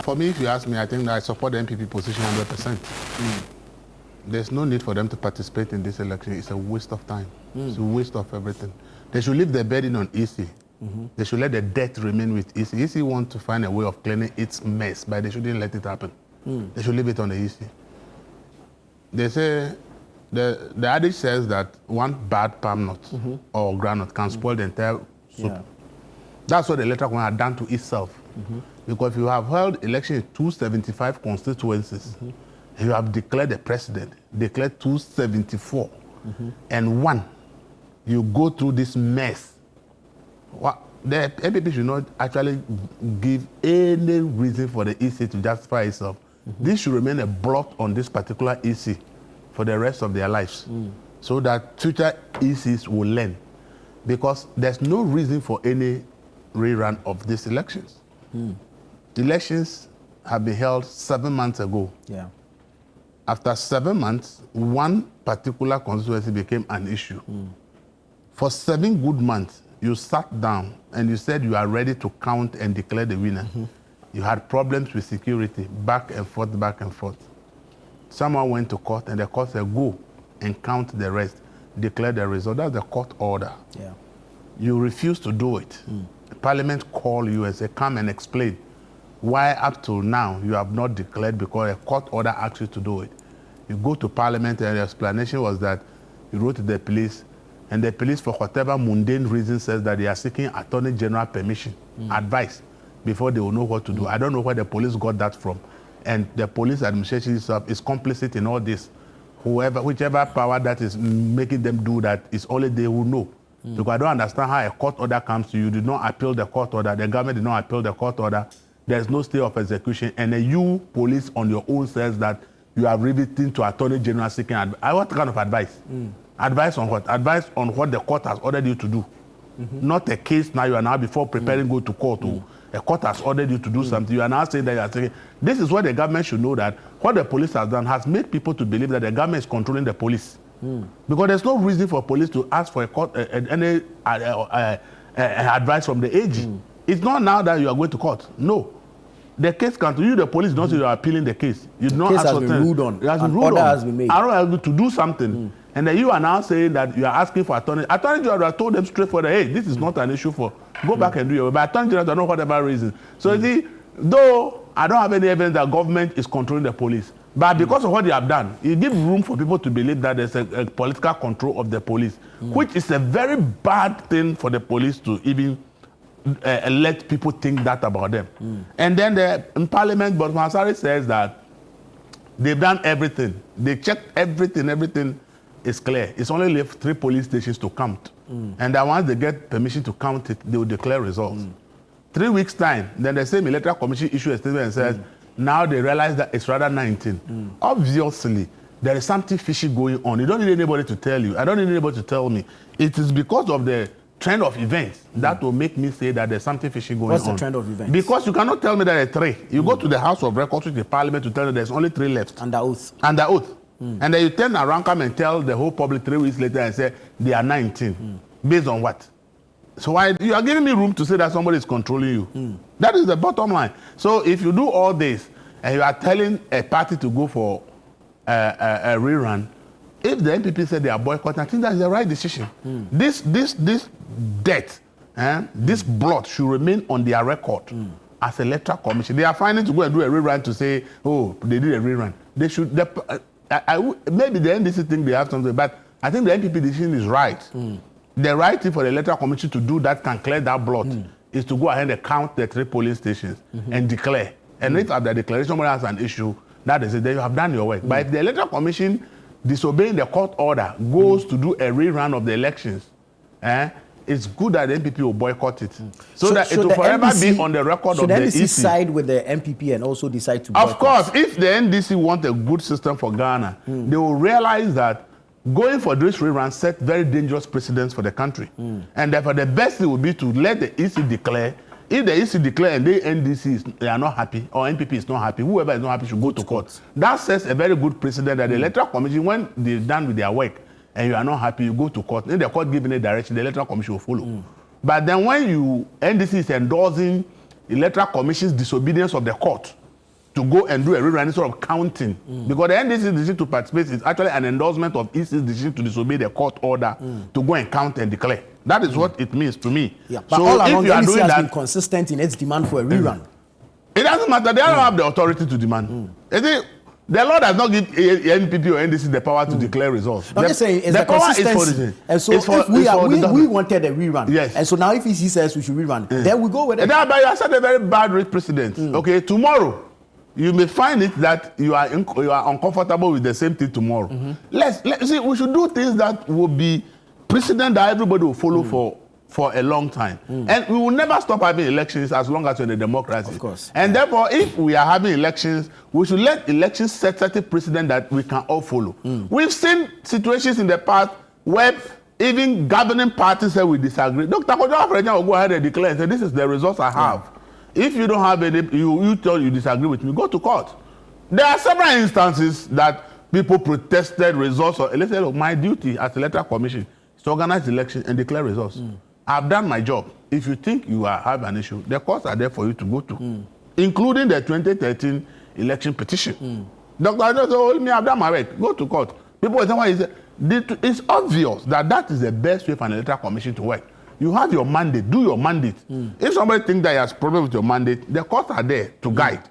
For me, if you ask me, I think that I support the NPP position 100%. There's no need for them to participate in this election. It's a waste of time. It's a waste of everything. They should leave the burden on EC. They should let the debt remain with EC. EC want to find a way of cleaning its mess, but they shouldn't let it happen. They should leave it on the EC. They say, the adage says that one bad palm nut or groundnut can spoil the entire soup. That's what the electoral commission had done to itself. Because if you have held election in 275 constituencies, you have declared a precedent, declared 274, and one, you go through this mess. The NPP should not actually give any reason for the EC to justify itself. This should remain a blot on this particular EC for the rest of their lives, so that future ECs will learn. Because there's no reason for any rerun of these elections. Elections have been held 7 months ago. After 7 months, one particular constituency became an issue. For 7 good months, you sat down and you said you are ready to count and declare the winner. You had problems with security, back and forth, back and forth. Someone went to court and the court said, go and count the rest, declare the result. That's the court order. You refuse to do it. Parliament call you and say, come and explain why up till now you have not declared because a court order asked you to do it. You go to Parliament and the explanation was that you wrote to the police, and the police, for whatever mundane reason, says that they are seeking Attorney General permission, advice, before they will know what to do. I don't know where the police got that from. And the police administration itself is complicit in all this. Whichever power that is making them do that is only they who know. Because I don't understand how a court order comes to you. You did not appeal the court order. The government did not appeal the court order. There's no stay of execution. And then you, police, on your own says that you are riveting to Attorney General seeking advice. What kind of advice? Advice on what? Advice on what the court has ordered you to do. Not a case now you are now before preparing go to court. A court has ordered you to do something. You are now saying that you are saying, this is what the government should know, that what the police has done has made people to believe that the government is controlling the police. Because there's no reason for police to ask for a court, any advice from the AG. It's not now that you are going to court. No. The case can you, the police, don't say you are appealing the case. You do not ask for things. Ruled on. It has been ruled on. Has been made. To do something. And then you are now saying that you are asking for Attorney General. I told them straightforward, hey, this is not an issue for, go back and do your way. But Attorney General, I don't know whatever reason. So you see, though I don't have any evidence that government is controlling the police, but because of what they have done, it gives room for people to believe that there's a political control of the police, which is a very bad thing for the police to even let people think that about them. And then in Parliament, but Mansari says that they've done everything. They checked everything. Everything is clear. It's only left 3 police stations to count. And that once they get permission to count it, they will declare results. 3 weeks' time, then the same electoral commission issue a statement and says, now they realize that it's rather 19. Obviously, there is something fishy going on. You don't need anybody to tell you. I don't need anybody to tell me. It is because of the trend of events that will make me say that there's something fishy going on. What's the trend of events? Because you cannot tell me that there are 3. You go to the House of Records, with the Parliament, to tell you there's only 3 left. Under oath. Under oath. And then you turn around, come and tell the whole public 3 weeks later and say they are 19. Based on what? So you are giving me room to say that somebody is controlling you. That is the bottom line. So if you do all this and you are telling a party to go for a rerun, if the NPP said they are boycotting, I think that is the right decision. This debt, this blot should remain on their record as electoral commission. They are finding to go and do a rerun to say, oh, they did a rerun. They should. Maybe the NDC think they have something, but I think the NPP decision is right. The right thing for the electoral commission to do that can clear that blot is to go ahead and count the 3 polling stations and declare. And if after declaration somebody has an issue, that is it, then you have done your work. But if the electoral commission, disobeying the court order, goes to do a rerun of the elections, it's good that the NPP will boycott it. So that it will forever be on the record of the EC. Should the NDC side with the NPP and also decide to boycott? Of course, if the NDC want a good system for Ghana, they will realize that going for this rerun set very dangerous precedents for the country. And therefore, the best thing would be to let the EC declare. If the EC declare and the NDC they are not happy, or NPP is not happy, whoever is not happy should go to court. That sets a very good precedent that the electoral commission, when they're done with their work, and you are not happy, you go to court. If the court gives any direction, the electoral commission will follow. But then when NDC is endorsing electoral commission's disobedience of the court, to go and do a rerun instead of counting. Because the NDC's decision to participate is actually an endorsement of EC's decision to disobey the court order to go and count and declare. That is what it means to me. Yeah, but so all along, if you are NDC doing has that, been consistent in its demand for a rerun. it doesn't matter. They don't have the authority to demand. The law does not give NPP or NDC the power to declare results. I'm just saying, it's the the power consistency. is And so for if we wanted a rerun, yes. and so now if EC says we should rerun, then we go with it. And that, but you have set a very bad precedent. Okay, tomorrow you may find it that you are uncomfortable with the same thing tomorrow. Let's see. We should do things that will be precedent that everybody will follow for a long time. And we will never stop having elections as long as we're in a democracy. Of course. And therefore, if we are having elections, we should let elections set certain precedent that we can all follow. We've seen situations in the past where even governing parties say we disagree. Dr. Kojo will go ahead and declare and say, this is the results I have. If you don't have any, you tell you disagree with me, go to court. There are several instances that people protested results. Or let's say, look, my duty as electoral commission is to organize elections and declare results. I've done my job. If you think you have an issue, the courts are there for you to go to, including the 2013 election petition. Dr. Adjo said, oh, I've done my work. Go to court. People will say, why is it? It's obvious that is the best way for an electoral commission to work. You have your mandate. Do your mandate. If somebody thinks that he has problem with your mandate, the courts are there to guide.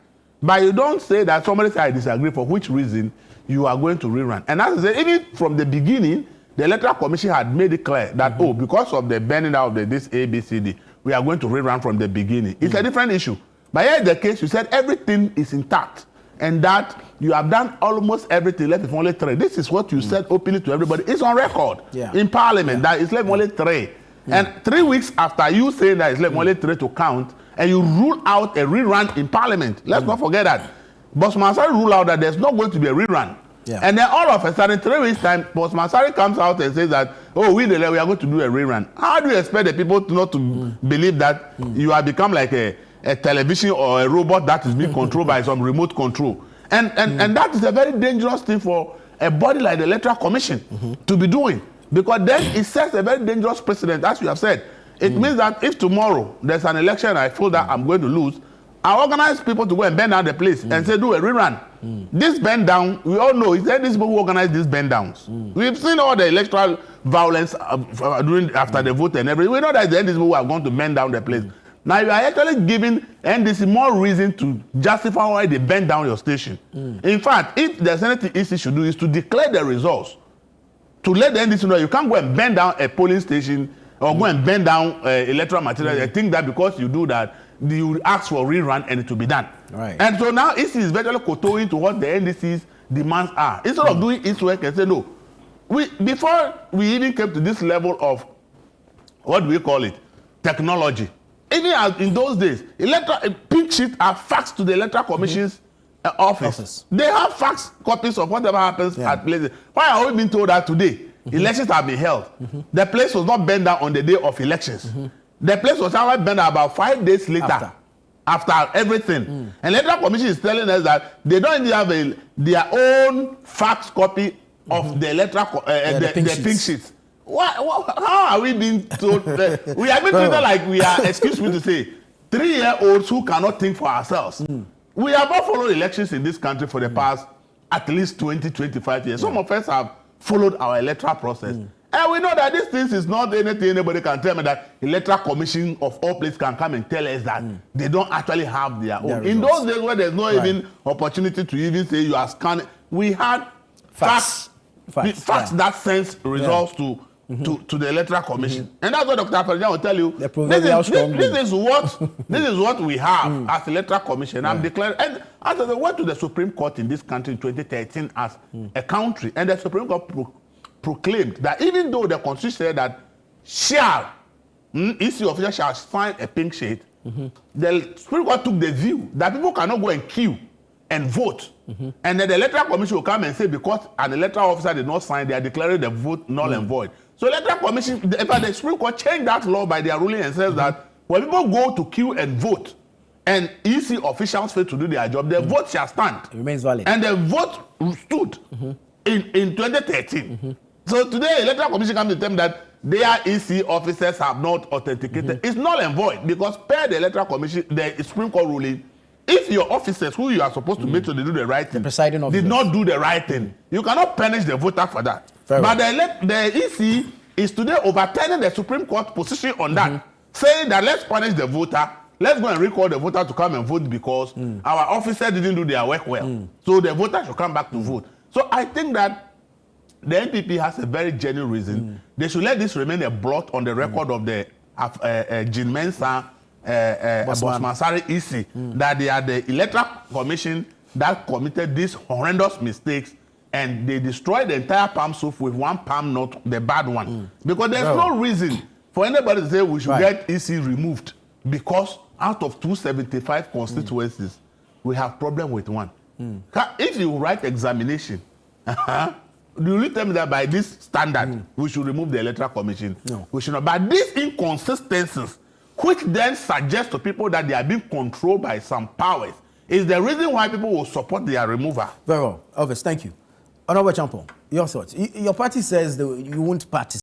But you don't say that somebody says, I disagree, for which reason you are going to rerun. And as I said, even from the beginning, the electoral commission had made it clear that, oh, because of the banning out of this ABCD, we are going to rerun from the beginning. It's a different issue. But here in the case, you said everything is intact and that you have done almost everything left with only 3. This is what you said openly to everybody. It's on record in Parliament that it's left only 3. And 3 weeks after you saying that it's left only 3 to count, and you rule out a rerun in Parliament. Let's not forget that. Boss Mansari ruled out that there's not going to be a rerun. And then all of a sudden, 3 weeks time, Boss Mansari comes out and says that, oh, we are going to do a rerun. How do you expect the people to not to believe that you have become like a television or a robot that is being controlled by some remote control? And that is a very dangerous thing for a body like the Electoral Commission to be doing. Because then it sets a very dangerous precedent, as you have said. It means that if tomorrow there's an election and I feel that I'm going to lose, I organize people to go and bend down the place and say, do a rerun. This bend down, we all know, it's these people who organize these bend downs. We've seen all the electoral violence after the vote and everything. We know that these people who are going to bend down the place. Now you are actually giving NDC more reason to justify why they bend down your station. In fact, if there's anything EC should do is to declare the results, to let the NDC know you can't go and bend down a polling station or go and bend down electoral material. I think that because you do that, you ask for rerun and it will be done. Right. And so now EC is virtually kowtowing to what the NDC's demands are. Instead of doing its work and say, no, before we even came to this level of, what do we call it, technology, even in those days, pink sheets are faxed to the Electoral Commission's office. They have fax copies of whatever happens at places. Why are we being told that today? Elections have been held. The place was not burned down on the day of elections. The place was burned down about 5 days later. After everything. And the Electoral Commission is telling us that they don't even have their own fax copy of the electoral the pink sheets. How are we being told? We are being treated like we are, excuse me to say, 3-year-olds who cannot think for ourselves. We have all followed elections in this country for the past at least 20-25 years. Some of us have followed our electoral process. And we know that this thing is not anything anybody can tell me that Electoral Commission of all places can come and tell us that they don't actually have their own. In those days where there's no even opportunity to even say you are scanning, we had facts that sends results to the Electoral Commission. And that's what Dr. Afarijan will tell you. This is what we have as Electoral Commission. I'm declaring, and as I went to the Supreme Court in this country in 2013 as a country, and the Supreme Court proclaimed that even though the Constitution said that EC officials shall sign a pink sheet, the Supreme Court took the view that people cannot go and queue and vote. And then the Electoral Commission will come and say because an electoral officer did not sign, they are declaring the vote null and void. So Electoral Commission, the Supreme Court changed that law by their ruling and says that when people go to queue and vote, and EC officials fail to do their job, the vote shall stand. It remains valid. And the vote stood in 2013. So today, Electoral Commission comes to tell them that their EC officers have not authenticated. It's null and void because per the Electoral Commission, the Supreme Court ruling, if your officers who you are supposed to make sure they do the right thing presiding officers did not do the right thing, you cannot punish the voter for that. But the EC is today overturning the Supreme Court position on that, saying that let's punish the voter, let's go and recall the voter to come and vote because our officer didn't do their work well. So the voter should come back to vote. So I think that the NPP has a very genuine reason. They should let this remain a blot on the record of the Jean Mensah, Bosmansari EC, that they are the Electoral Commission that committed these horrendous mistakes and they destroyed the entire palm soup with one palm, not the bad one. Because there's no reason for anybody to say we should get EC removed because out of 275 constituencies, we have problem with one. If you write examination, do you tell me that by this standard, we should remove the Electoral Commission? No. We should not. But these inconsistencies, which then suggest to people that they are being controlled by some powers, is the reason why people will support their removal. Very well. Elvis, thank you. Honorable Champon, your thoughts. Your party says that you won't participate.